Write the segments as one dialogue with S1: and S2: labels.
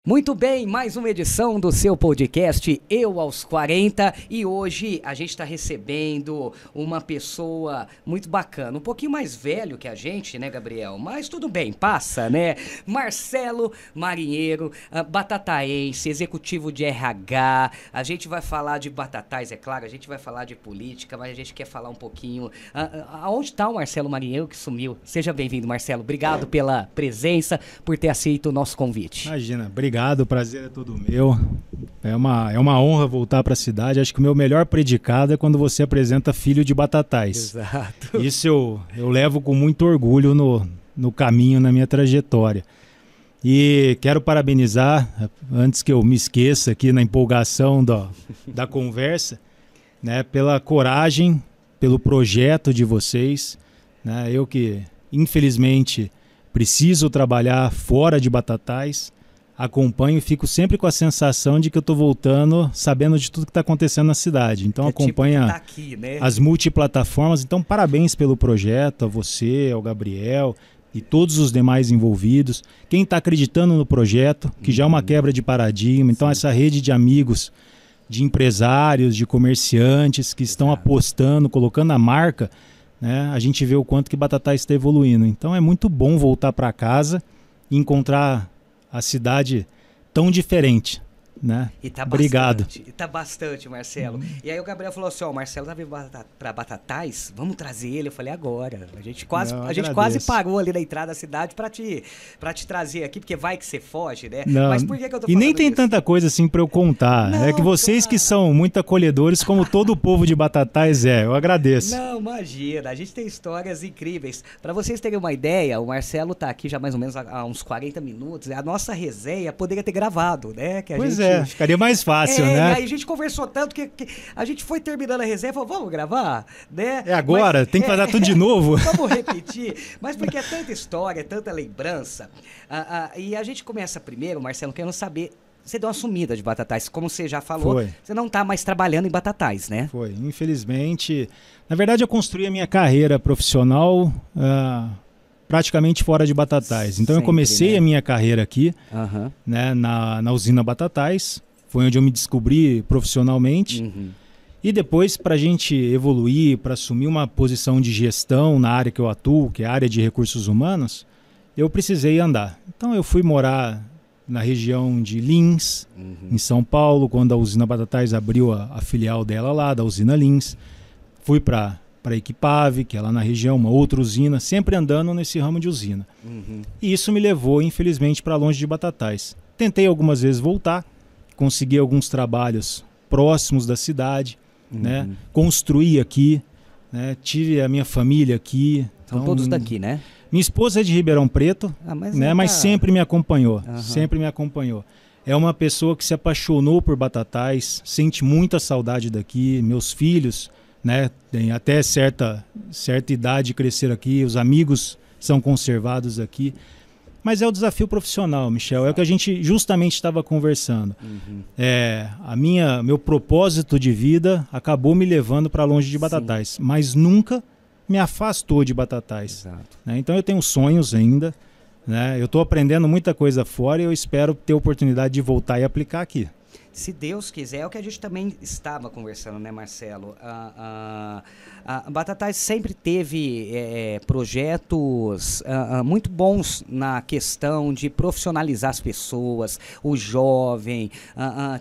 S1: Muito bem, mais uma edição do seu podcast Eu aos 40 e hoje a gente está recebendo uma pessoa muito bacana, um pouquinho mais velho que a gente, né, Gabriel? Mas tudo bem, passa, né? Marcelo Marinheiro, batataense, executivo de RH. A gente vai falar de batatais, é claro, a gente vai falar de política, mas a gente quer falar um pouquinho. Aonde está o Marcelo Marinheiro que sumiu? Seja bem-vindo, Marcelo. Obrigado pela presença, por ter aceito o nosso convite.
S2: Imagina, obrigado, o prazer é todo meu. É uma honra voltar para a cidade. Acho que o meu melhor predicado é quando você apresenta filho de batatais.
S1: Exato.
S2: Isso eu levo com muito orgulho no caminho, na minha trajetória. E quero parabenizar, antes que eu me esqueça aqui na empolgação da conversa, né, pela coragem, pelo projeto de vocês. Né, eu que, infelizmente, preciso trabalhar fora de Batatais, acompanho e fico sempre com a sensação de que eu estou voltando sabendo de tudo que está acontecendo na cidade. Então acompanha
S1: tá aqui, né?
S2: As multiplataformas. Então parabéns pelo projeto, a você, ao Gabriel e todos os demais envolvidos. Quem está acreditando no projeto, que já é uma quebra de paradigma. Então essa rede de amigos, de empresários, de comerciantes que estão apostando, colocando a marca, né? A gente vê o quanto que Batatais está evoluindo. Então é muito bom voltar para casa e encontrar a cidade tão diferente, né?
S1: E tá
S2: Obrigado.
S1: Bastante, tá bastante, Marcelo. E aí o Gabriel falou assim, ó, o Marcelo tá vindo pra Batatais, vamos trazer ele. Eu falei, agora. A gente quase parou ali na entrada da cidade pra te trazer aqui, porque vai que você foge, né?
S2: Não.
S1: Mas por que eu tô falando
S2: E nem tem
S1: isso?
S2: tanta coisa assim pra eu contar.
S1: Não,
S2: é que vocês
S1: cara,
S2: que são muito acolhedores, como todo o povo de Batatais eu agradeço.
S1: Não, imagina, a gente tem histórias incríveis. Pra vocês terem uma ideia, o Marcelo tá aqui já mais ou menos há uns 40 minutos. A nossa resenha poderia ter gravado, né? Que a
S2: Pois
S1: gente...
S2: ficaria mais fácil,
S1: E
S2: né?
S1: aí a gente conversou tanto que a gente foi terminando a resenha e falou, vamos gravar, né?
S2: É agora?
S1: Mas,
S2: tem que fazer tudo de novo?
S1: Vamos repetir, mas porque é tanta história, tanta lembrança. E a gente começa primeiro, Marcelo, querendo saber, você deu uma sumida de Batatais, como você já falou,
S2: Foi.
S1: Você não tá mais trabalhando em Batatais, né?
S2: Foi, infelizmente. Na verdade, eu construí a minha carreira profissional praticamente fora de Batatais. Então, eu comecei, né, a minha carreira aqui, né, na usina Batatais. Foi onde eu me descobri profissionalmente. E depois, para a gente evoluir, para assumir uma posição de gestão na área que eu atuo, que é a área de recursos humanos, eu precisei andar. Então, eu fui morar na região de Lins, em São Paulo, quando a usina Batatais abriu a filial dela lá, da usina Lins. Fui para Equipave, que é lá na região, uma outra usina, sempre andando nesse ramo de usina. E isso me levou, infelizmente, para longe de Batatais. Tentei algumas vezes voltar, consegui alguns trabalhos próximos da cidade, né? Construí aqui, né? Tive a minha família aqui.
S1: São todos daqui, né?
S2: Minha esposa é de Ribeirão Preto, mas sempre me acompanhou, sempre me acompanhou. É uma pessoa que se apaixonou por Batatais, sente muita saudade daqui, meus filhos, né, tem até certa idade crescer aqui, os amigos são conservados aqui. Mas é o desafio profissional, Michel, é o que a gente justamente estava conversando. Meu propósito de vida acabou me levando para longe de Batatais, mas nunca me afastou de Batatais. Né? Então eu tenho sonhos ainda, né? Eu estou aprendendo muita coisa fora e eu espero ter a oportunidade de voltar e aplicar aqui.
S1: Se Deus quiser, é o que a gente também estava conversando, né, Marcelo? A Batatais sempre teve projetos muito bons na questão de profissionalizar as pessoas, o jovem.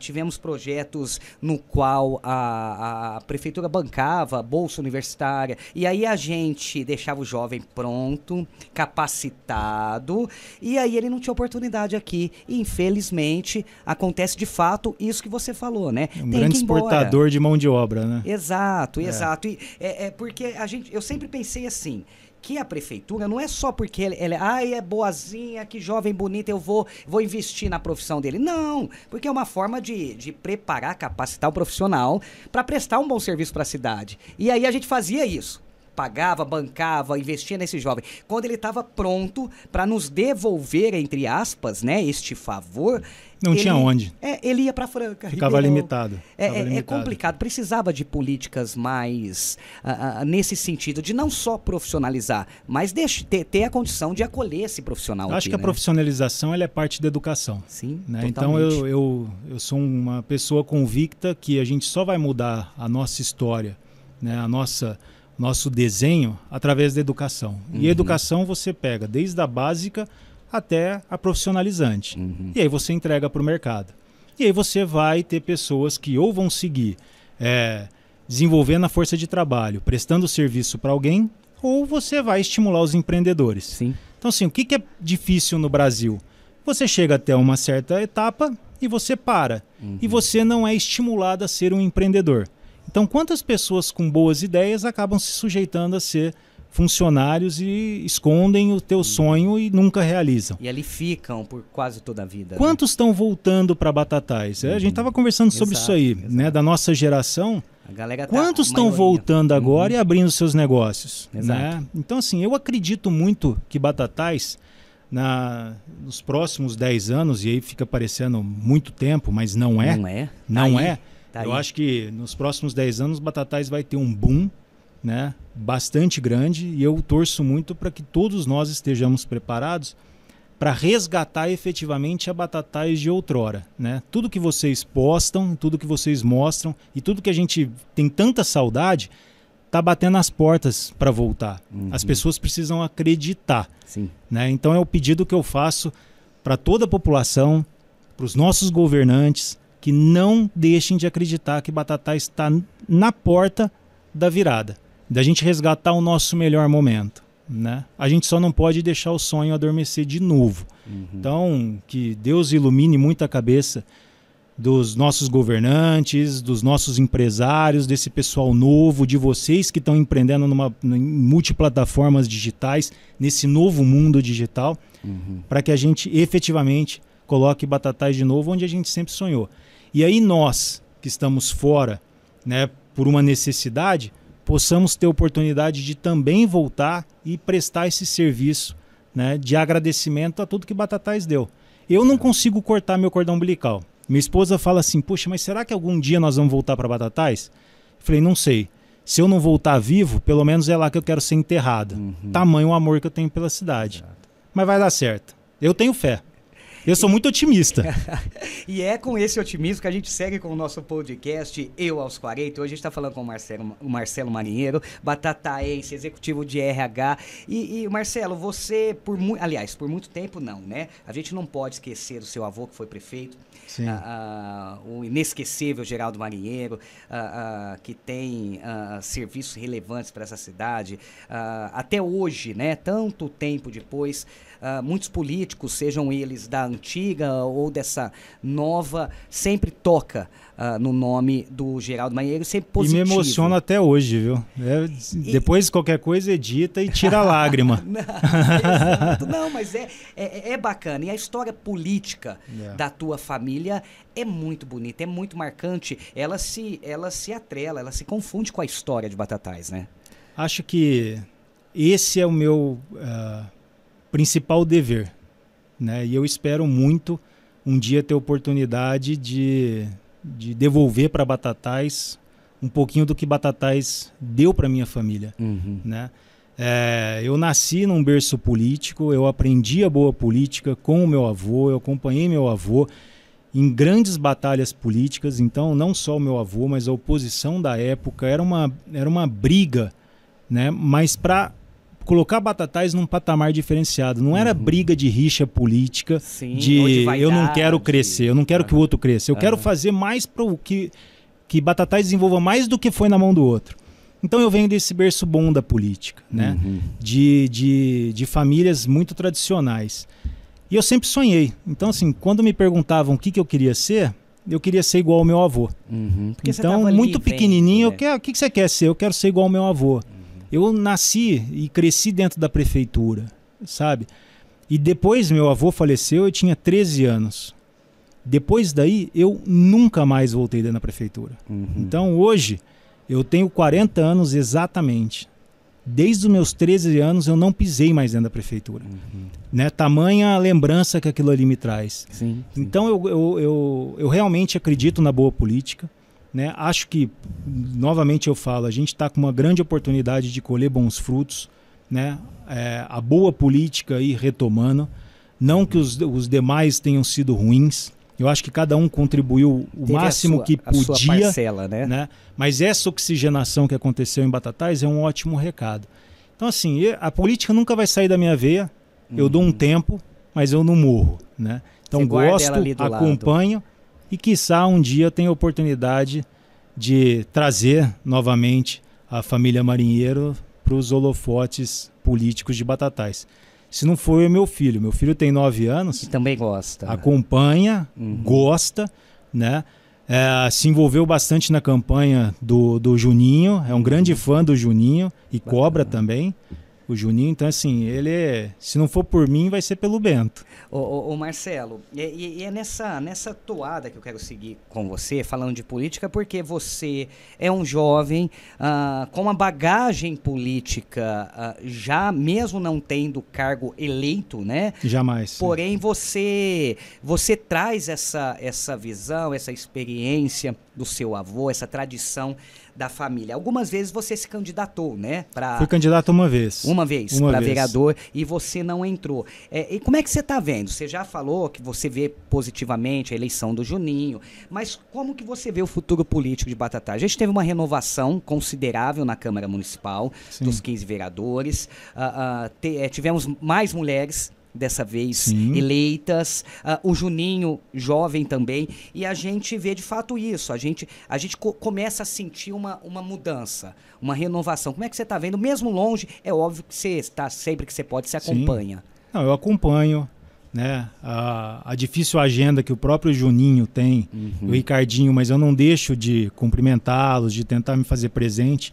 S1: Tivemos projetos no qual a prefeitura bancava bolsa universitária, e aí a gente deixava o jovem pronto, capacitado, e aí ele não tinha oportunidade aqui. E, infelizmente, acontece de fato isso que você falou, né?
S2: Um grande exportador de mão de obra, né?
S1: Exato. E porque eu sempre pensei assim, que a prefeitura não é só porque ela é boazinha, que jovem bonita, eu vou investir na profissão dele. Não, porque é uma forma de preparar, capacitar o profissional para prestar um bom serviço para a cidade. E aí a gente fazia isso. pagava, bancava, investia nesse jovem. Quando ele estava pronto para nos devolver, entre aspas, né, este favor...
S2: Não tinha onde.
S1: Ele ia para Franca.
S2: Ficava limitado.
S1: É complicado. Precisava de políticas mais nesse sentido, de não só profissionalizar, mas ter a condição de acolher esse profissional.
S2: Acho que a profissionalização ela é parte da educação.
S1: Sim,
S2: né? Então eu sou uma pessoa convicta que a gente só vai mudar a nossa história, né? Nosso desenho através da educação. E a educação você pega desde a básica até a profissionalizante. E aí você entrega para o mercado. E aí você vai ter pessoas que ou vão seguir desenvolvendo a força de trabalho, prestando serviço para alguém, ou você vai estimular os empreendedores.
S1: Sim.
S2: Então, assim, o que é difícil no Brasil? Você chega até uma certa etapa e você para. E você não é estimulado a ser um empreendedor. Então, quantas pessoas com boas ideias acabam se sujeitando a ser funcionários e escondem o teu sonho e nunca realizam.
S1: E ali ficam por quase toda a vida.
S2: Quantos estão voltando para Batatais? A gente estava conversando sobre isso aí, né? Da nossa geração.
S1: A galera
S2: quantos estão voltando agora e abrindo seus negócios? Né? Então, assim, eu acredito muito que Batatais, nos próximos 10 anos, e aí fica parecendo muito tempo, mas não é. Não é. Eu acho que nos próximos 10 anos Batatais vai ter um boom, né, bastante grande, e eu torço muito para que todos nós estejamos preparados para resgatar efetivamente a Batatais de outrora, né? Tudo que vocês postam, tudo que vocês mostram e tudo que a gente tem tanta saudade está batendo as portas para voltar. As pessoas precisam acreditar.
S1: Sim.
S2: Né? Então é o pedido que eu faço para toda a população, para os nossos governantes, que não deixem de acreditar que Batatais está na porta da virada, da gente resgatar o nosso melhor momento, né? A gente só não pode deixar o sonho adormecer de novo. Então, que Deus ilumine muito a cabeça dos nossos governantes, dos nossos empresários, desse pessoal novo, de vocês que estão empreendendo em multiplataformas digitais, nesse novo mundo digital, para que a gente efetivamente coloque Batatais de novo onde a gente sempre sonhou. E aí nós, que estamos fora, né, por uma necessidade, possamos ter oportunidade de também voltar e prestar esse serviço, né, de agradecimento a tudo que Batatais deu. Eu não consigo cortar meu cordão umbilical. Minha esposa fala assim, puxa, mas será que algum dia nós vamos voltar para Batatais? Eu falei, não sei. Se eu não voltar vivo, pelo menos é lá que eu quero ser enterrado. Tamanho o amor que eu tenho pela cidade. Mas vai dar certo. Eu tenho fé. Eu sou muito otimista.
S1: E é com esse otimismo que a gente segue com o nosso podcast Eu aos 40. Hoje a gente está falando com o Marcelo Marinheiro, batataense, executivo de RH. E Marcelo, você, por muito tempo não, né? A gente não pode esquecer do seu avô, que foi prefeito.
S2: Sim.
S1: O inesquecível Geraldo Marinheiro, que tem serviços relevantes para essa cidade. Até hoje, né? Tanto tempo depois, muitos políticos, sejam eles da antiga ou dessa nova, sempre toca no nome do Geraldo Marinheiro, sempre positivo.
S2: E me emociona até hoje, viu? Depois qualquer coisa edita e tira a lágrima.
S1: Não, mas é bacana. E a história política da tua família é muito bonita, é muito marcante. Ela se atrela, ela se confunde com a história de Batatais, né?
S2: Acho que esse é o meu principal dever, né? E eu espero muito um dia ter oportunidade de devolver para Batatais um pouquinho do que Batatais deu para minha família, né? Eu nasci num berço político, eu aprendi a boa política com o meu avô, eu acompanhei meu avô em grandes batalhas políticas. Então não só o meu avô, mas a oposição da época era uma briga, né? Mas para colocar Batatais num patamar diferenciado. Não era briga de rixa política, de vaidade, eu não quero crescer, eu não quero que o outro cresça. Eu quero fazer mais para que Batatais desenvolva mais do que foi na mão do outro. Então eu venho desse berço bom da política, né? De famílias muito tradicionais. E eu sempre sonhei. Então, assim, quando me perguntavam o que eu queria ser igual ao meu avô. Então, muito pequenininho, o que você quer ser? Eu quero ser igual ao meu avô. Eu nasci e cresci dentro da prefeitura, sabe? E depois meu avô faleceu, eu tinha 13 anos. Depois daí, eu nunca mais voltei dentro da prefeitura. Então hoje, eu tenho 40 anos exatamente. desde os meus 13 anos eu não pisei mais dentro da prefeitura. Né? Tamanha lembrança que aquilo ali me traz.
S1: Sim.
S2: Então eu realmente acredito na boa política. Né? Acho que, novamente eu falo, a gente está com uma grande oportunidade de colher bons frutos. Né? A boa política aí retomando. Não que os demais tenham sido ruins. Eu acho que cada um contribuiu o máximo que podia.
S1: A sua parcela, né?
S2: Mas essa oxigenação que aconteceu em Batatais é um ótimo recado. Então, assim, a política nunca vai sair da minha veia. Eu dou um tempo, mas eu não morro. Né? Então, gosto, acompanho e, quiçá, um dia eu tenha a oportunidade de trazer novamente a família Marinheiro para os holofotes políticos de Batatais. Se não for, é meu filho tem 9 anos.
S1: E também gosta.
S2: Acompanha, gosta, né? Se envolveu bastante na campanha do Juninho, é um grande fã do Juninho e cobra também o Juninho. Então, assim, se não for por mim, vai ser pelo Bento.
S1: Ô Marcelo, e é nessa toada que eu quero seguir com você, falando de política, porque você é um jovem com uma bagagem política, já mesmo não tendo cargo eleito, né?
S2: Jamais.
S1: Porém, você traz essa visão, essa experiência do seu avô, essa tradição da família. Algumas vezes você se candidatou, né?
S2: Fui candidato uma vez.
S1: Uma vez para vereador e você não entrou. E como é que você está vendo? Você já falou que você vê positivamente a eleição do Juninho, mas como que você vê o futuro político de Batatais? A gente teve uma renovação considerável na Câmara Municipal, Sim. dos 15 vereadores. Tivemos mais mulheres dessa vez Sim. eleitas, o Juninho jovem também, e a gente vê de fato isso, a gente começa a sentir uma mudança, uma renovação. Como é que você está vendo? Mesmo longe, é óbvio que você está sempre que você pode, você acompanha.
S2: Sim. Não, eu acompanho, né, a difícil agenda que o próprio Juninho tem, o Ricardinho, mas eu não deixo de cumprimentá-los, de tentar me fazer presente.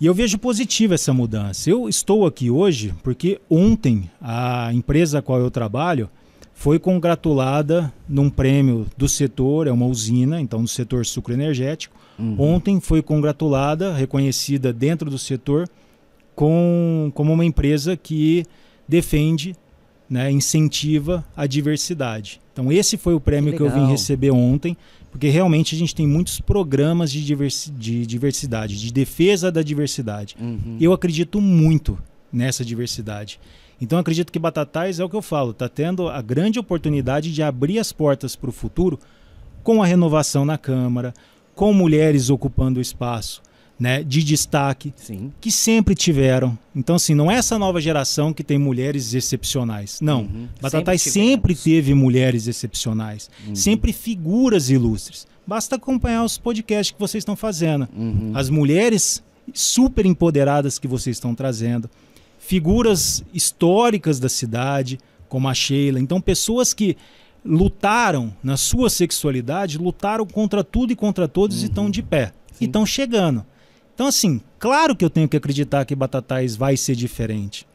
S2: E eu vejo positiva essa mudança. Eu estou aqui hoje porque ontem a empresa a qual eu trabalho foi congratulada num prêmio do setor, é uma usina, então do setor sucroenergético. Ontem foi congratulada, reconhecida dentro do setor como uma empresa que defende, né, incentiva a diversidade. Então esse foi o prêmio que eu vim receber ontem, porque realmente a gente tem muitos programas de diversidade, de defesa da diversidade. Eu acredito muito nessa diversidade. Então acredito que Batatais, é o que eu falo, está tendo a grande oportunidade de abrir as portas para o futuro com a renovação na Câmara, com mulheres ocupando o espaço, né, de destaque, Sim. que sempre tiveram. Então, assim, não é essa nova geração que tem mulheres excepcionais. Não. Batatais sempre teve mulheres excepcionais. Sempre figuras ilustres. Basta acompanhar os podcasts que vocês estão fazendo. As mulheres super empoderadas que vocês estão trazendo. Figuras históricas da cidade, como a Sheila. Então, pessoas que lutaram na sua sexualidade, lutaram contra tudo e contra todos e estão de pé. Sim. E estão chegando. Então, assim, claro que eu tenho que acreditar que Batatais vai ser diferente.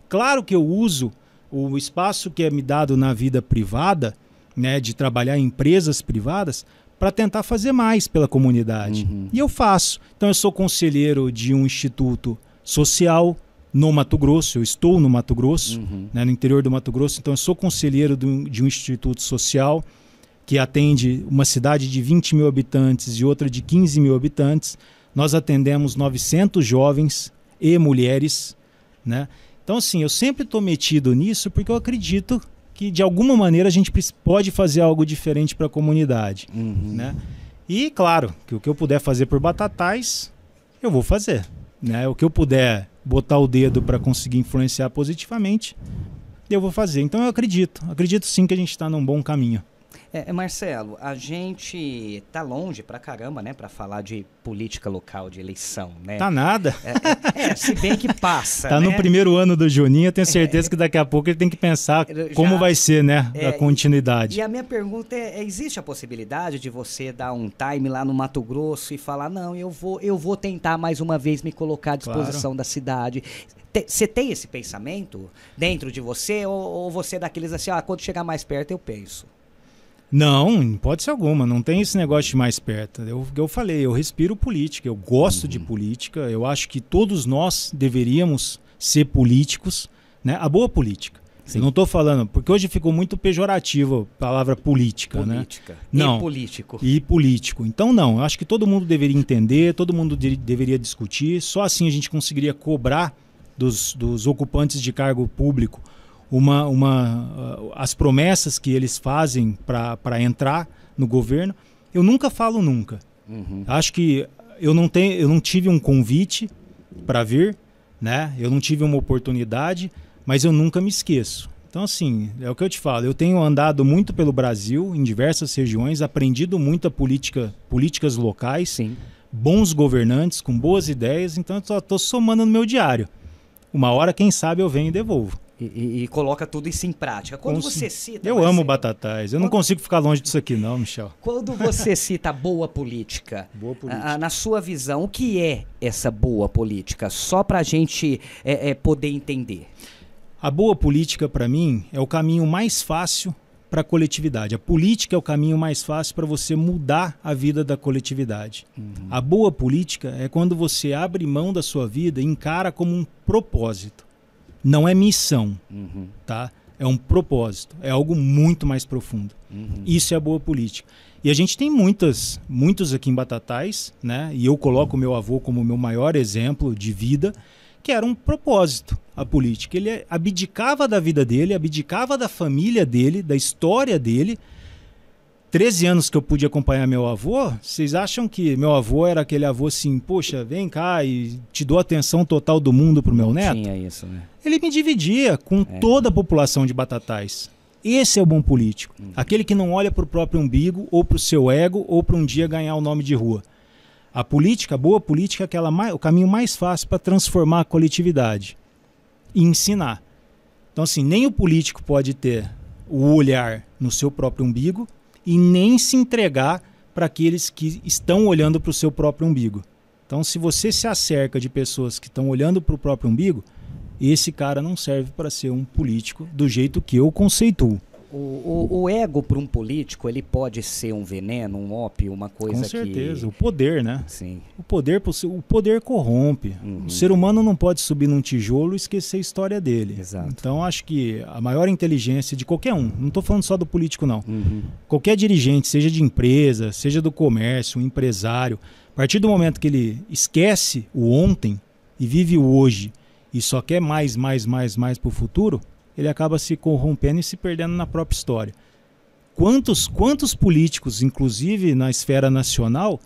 S2: Claro que eu uso o espaço que é me dado na vida privada, né, de trabalhar em empresas privadas, para tentar fazer mais pela comunidade. E eu faço. Então, eu sou conselheiro de um instituto social no Mato Grosso. Eu estou no Mato Grosso, né, no interior do Mato Grosso. Então, eu sou conselheiro de um instituto social que atende uma cidade de 20 mil habitantes e outra de 15 mil habitantes. Nós atendemos 900 jovens e mulheres, né? Então, assim, eu sempre estou metido nisso porque eu acredito que, de alguma maneira, a gente pode fazer algo diferente para a comunidade, né? E, claro, que o que eu puder fazer por Batatais, eu vou fazer, né? O que eu puder botar o dedo para conseguir influenciar positivamente, eu vou fazer. Então, eu acredito sim que a gente está num bom caminho.
S1: Marcelo, a gente tá longe pra caramba, né, pra falar de política local, de eleição, né?
S2: Tá nada.
S1: Se bem que passa,
S2: Tá, né? No primeiro ano do Juninho, eu tenho certeza que daqui a pouco ele tem que pensar como vai ser, né, a continuidade.
S1: E a minha pergunta existe a possibilidade de você dar um time lá no Mato Grosso e falar, não, eu vou tentar mais uma vez me colocar à disposição da cidade? Você tem esse pensamento dentro de você ou você é daqueles assim, quando chegar mais perto eu penso?
S2: Não, em hipótese alguma, não tem esse negócio de mais perto. Eu falei, eu respiro política, eu gosto de política, eu acho que todos nós deveríamos ser políticos, né? A boa política. Sim. Eu não estou falando, porque hoje ficou muito pejorativo a palavra política, né? Não,
S1: e político.
S2: E político. Então não, eu acho que todo mundo deveria entender, todo mundo deveria discutir, só assim a gente conseguiria cobrar dos ocupantes de cargo público as promessas que eles fazem para entrar no governo. Eu nunca falo nunca. Acho que eu não tive um convite para vir, né? Eu não tive uma oportunidade, mas eu nunca me esqueço. Então, assim, é o que eu te falo. Eu tenho andado muito pelo Brasil, em diversas regiões, aprendido muita políticas locais, sim, bons governantes, com boas ideias, então eu só estou somando no meu diário. Uma hora, quem sabe, eu venho e devolvo.
S1: E coloca tudo isso em prática. Quando você cita...
S2: Eu amo Batatais. Eu não consigo ficar longe disso aqui não, Michel.
S1: Quando você cita boa política, na sua visão, o que é essa boa política? Só para a gente poder entender.
S2: A boa política, para mim, é o caminho mais fácil para a coletividade. A política é o caminho mais fácil para você mudar a vida da coletividade. A boa política é quando você abre mão da sua vida e encara como um propósito. Não é missão, tá? É um propósito, é algo muito mais profundo. Isso é a boa política. E a gente tem muitos aqui em Batatais, né? E eu coloco o meu avô como o meu maior exemplo de vida, que era um propósito, a política. Ele abdicava da vida dele, abdicava da família dele, da história dele. 13 anos que eu pude acompanhar meu avô, vocês acham que meu avô era aquele avô assim, poxa, vem cá e te dou atenção total do mundo pro meu neto?
S1: Tinha isso, né?
S2: Ele me dividia com toda a população de Batatais. Esse é o bom político. Aquele que não olha pro próprio umbigo, ou pro seu ego, ou para um dia ganhar o nome de rua. A política, a boa política, é o caminho mais fácil para transformar a coletividade e ensinar. Então, assim, nem o político pode ter o olhar no seu próprio umbigo, e nem se entregar para aqueles que estão olhando para o seu próprio umbigo. Então, se você se acerca de pessoas que estão olhando para o próprio umbigo, esse cara não serve para ser um político do jeito que eu conceituo.
S1: O ego para um político, ele pode ser um veneno, um ópio, uma coisa que...
S2: Com certeza, o poder, né?
S1: Sim.
S2: O poder corrompe. O ser humano não pode subir num tijolo e esquecer a história dele.
S1: Exato.
S2: Então, acho que a maior inteligência de qualquer um, não estou falando só do político, não. Qualquer dirigente, seja de empresa, seja do comércio, um empresário, a partir do momento que ele esquece o ontem e vive o hoje e só quer mais para o futuro, ele acaba se corrompendo e se perdendo na própria história. Quantos políticos, inclusive na esfera nacional,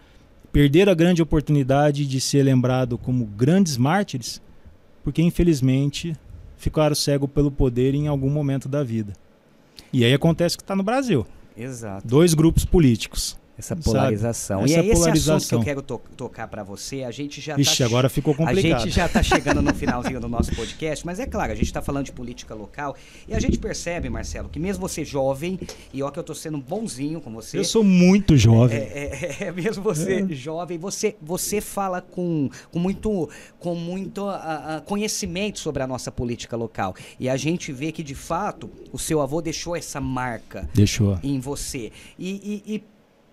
S2: perderam a grande oportunidade de ser lembrado como grandes mártires, porque infelizmente ficaram cegos pelo poder em algum momento da vida. E aí acontece que está no Brasil.
S1: Exato.
S2: 2 grupos políticos.
S1: Essa polarização.
S2: Essa
S1: e é esse
S2: polarização
S1: assunto que eu quero tocar para você. A gente já
S2: agora ficou complicado.
S1: A gente já está chegando no finalzinho do nosso podcast, mas é claro, a gente está falando de política local e a gente percebe, Marcelo, que mesmo você jovem, e ó que eu estou sendo bonzinho com você.
S2: Eu sou muito jovem.
S1: Mesmo você jovem, você fala com muito conhecimento sobre a nossa política local. E a gente vê que, de fato, o seu avô deixou essa marca em você. E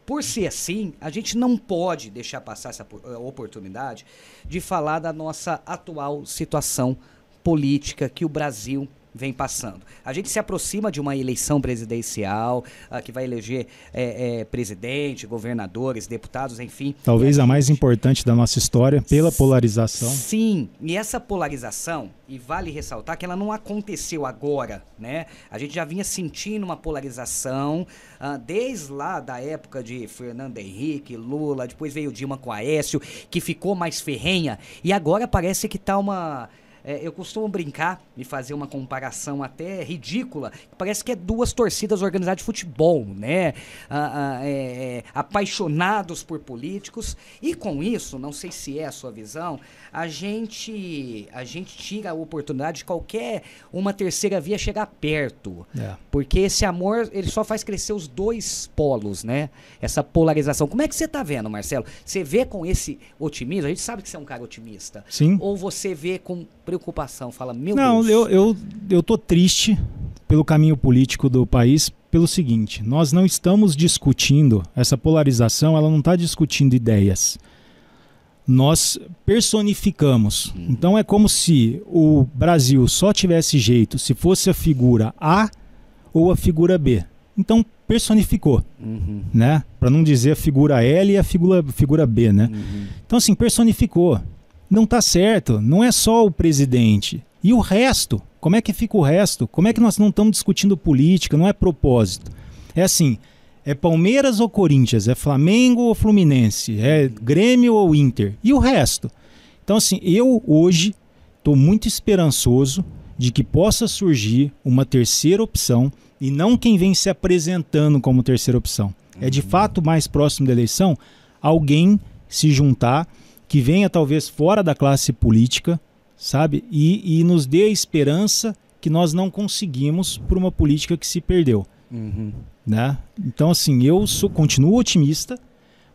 S1: por ser assim, a gente não pode deixar passar essa oportunidade de falar da nossa atual situação política que o Brasil vem passando. A gente se aproxima de uma eleição presidencial que vai eleger presidente, governadores, deputados, enfim.
S2: Talvez a mais importante da nossa história, pela polarização.
S1: Sim, e essa polarização, e vale ressaltar que ela não aconteceu agora, né? A gente já vinha sentindo uma polarização desde lá da época de Fernando Henrique, Lula, depois veio Dilma com Aécio, que ficou mais ferrenha, e agora parece que tá uma... eu costumo brincar e fazer uma comparação até ridícula. Parece que é 2 torcidas organizadas de futebol, né? Apaixonados por políticos. E com isso, não sei se é a sua visão, a gente tira a oportunidade de qualquer uma terceira via chegar perto. Porque esse amor, ele só faz crescer os 2 polos, né? Essa polarização. Como é que você tá vendo, Marcelo? Você vê com esse otimismo? A gente sabe que você é um cara otimista.
S2: Sim.
S1: Ou você vê com preocupação, fala, meu
S2: Deus. Não, eu tô triste pelo caminho político do país pelo seguinte: nós não estamos discutindo, essa polarização, ela não está discutindo ideias. Nós personificamos. Então é como se o Brasil só tivesse jeito se fosse a figura A ou a figura B. Então personificou, né? Para não dizer a figura L e a figura B, né? Então assim, personificou. Não está certo, não é só o presidente. E o resto? Como é que fica o resto? Como é que nós não estamos discutindo política? Não é propósito. É assim, é Palmeiras ou Corinthians? É Flamengo ou Fluminense? É Grêmio ou Inter? E o resto? Então assim, eu hoje estou muito esperançoso de que possa surgir uma terceira opção e não quem vem se apresentando como terceira opção. É de fato mais próximo da eleição alguém se juntar que venha talvez fora da classe política, sabe? E nos dê a esperança que nós não conseguimos por uma política que se perdeu. Né? Então, assim, eu continuo otimista,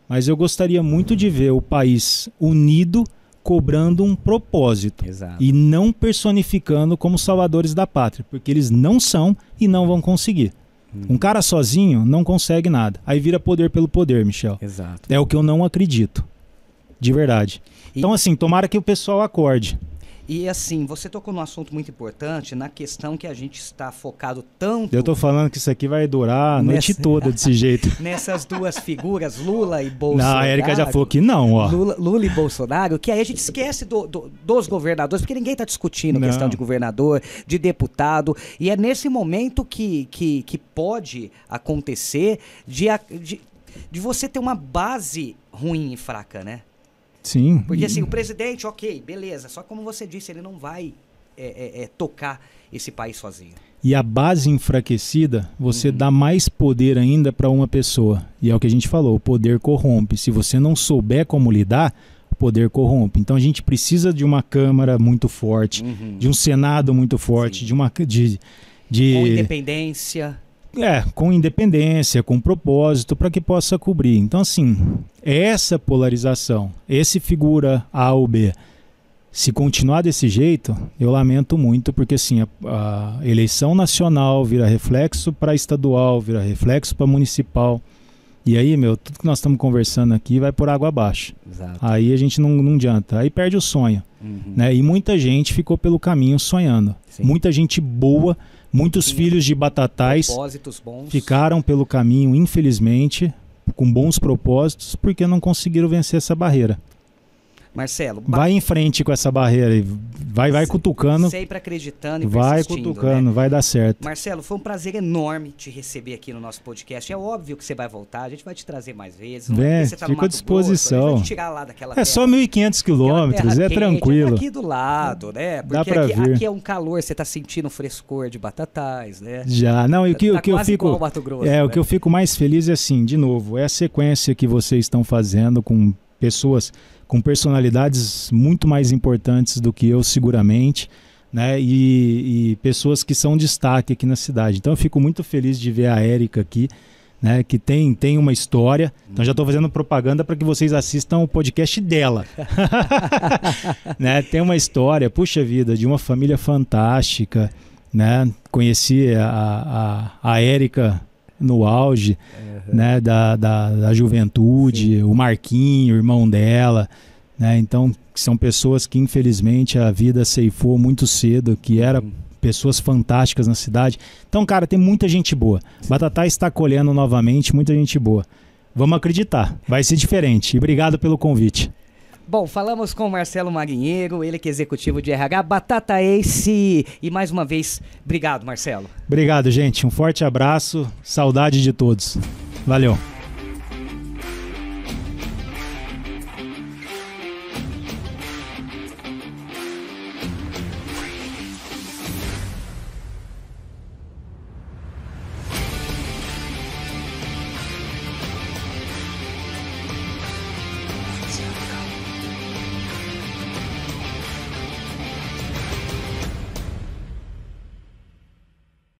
S2: mas eu gostaria muito de ver o país unido, cobrando um propósito.
S1: Exato.
S2: E não personificando como salvadores da pátria, porque eles não são e não vão conseguir. Um cara sozinho não consegue nada. Aí vira poder pelo poder, Michel.
S1: Exato.
S2: É o que eu não acredito. De verdade. Então, assim, tomara que o pessoal acorde.
S1: E assim, você tocou num assunto muito importante, na questão que a gente está focado tanto...
S2: Eu tô falando que isso aqui vai durar a noite toda desse jeito.
S1: Nessas duas figuras, Lula e Bolsonaro.
S2: Não, a Érica já falou que não, ó.
S1: Lula e Bolsonaro, que aí a gente esquece dos governadores, porque ninguém tá discutindo questão de governador, de deputado, e é nesse momento que pode acontecer de você ter uma base ruim e fraca, né?
S2: Sim.
S1: Porque assim, o presidente, ok, beleza, só como você disse, ele não vai tocar esse país sozinho.
S2: E a base enfraquecida, você dá mais poder ainda para uma pessoa. E é o que a gente falou, o poder corrompe. Se você não souber como lidar, o poder corrompe. Então a gente precisa de uma Câmara muito forte, de um Senado muito forte, com
S1: independência.
S2: Com independência, com propósito, para que possa cobrir. Então, assim, essa polarização, esse figura A ou B, se continuar desse jeito, eu lamento muito, porque assim, a eleição nacional vira reflexo para estadual, vira reflexo para municipal. E aí, tudo que nós estamos conversando aqui vai por água abaixo.
S1: Exato.
S2: Aí a gente não adianta, aí perde o sonho. Né? E muita gente ficou pelo caminho sonhando. Sim. Muita gente boa. Muitos filhos de Batatais ficaram pelo caminho, infelizmente, com bons propósitos, porque não conseguiram vencer essa barreira.
S1: Marcelo,
S2: vai em frente com essa barreira e vai cutucando.
S1: Sempre acreditando e
S2: vai cutucando, né? Vai dar certo.
S1: Marcelo, foi um prazer enorme te receber aqui no nosso podcast. É óbvio que você vai voltar, a gente vai te trazer mais vezes.
S2: Você tá fica à disposição.
S1: Grosso, a gente tirar lá daquela terra,
S2: só 1.500 quilômetros, é tranquilo.
S1: É aqui do lado, né? Porque
S2: dá pra vir.
S1: Aqui é um calor, você tá sentindo o frescor de Batatais, né?
S2: Já, não, e o que eu fico
S1: Grosso,
S2: o que eu fico mais feliz é assim, de novo, é a sequência que vocês estão fazendo com pessoas com personalidades muito mais importantes do que eu, seguramente, né? E pessoas que são destaque aqui na cidade. Então eu fico muito feliz de ver a Érica aqui, né? Que tem uma história. Então já estou fazendo propaganda para que vocês assistam o podcast dela. Né? Tem uma história, puxa vida, de uma família fantástica, né? Conheci a Érica no auge, né, da juventude. Sim. O Marquinho, irmão dela, né? Então são pessoas que infelizmente a vida ceifou muito cedo, que eram pessoas fantásticas na cidade. Então, cara, tem muita gente boa. Batatais está colhendo novamente, muita gente boa. Vamos acreditar, vai ser diferente. E obrigado pelo convite.
S1: Bom, falamos com o Marcelo Marinheiro, ele que é executivo de RH Batataense. E mais uma vez, obrigado, Marcelo.
S2: Obrigado, gente. Um forte abraço. Saudade de todos. Valeu.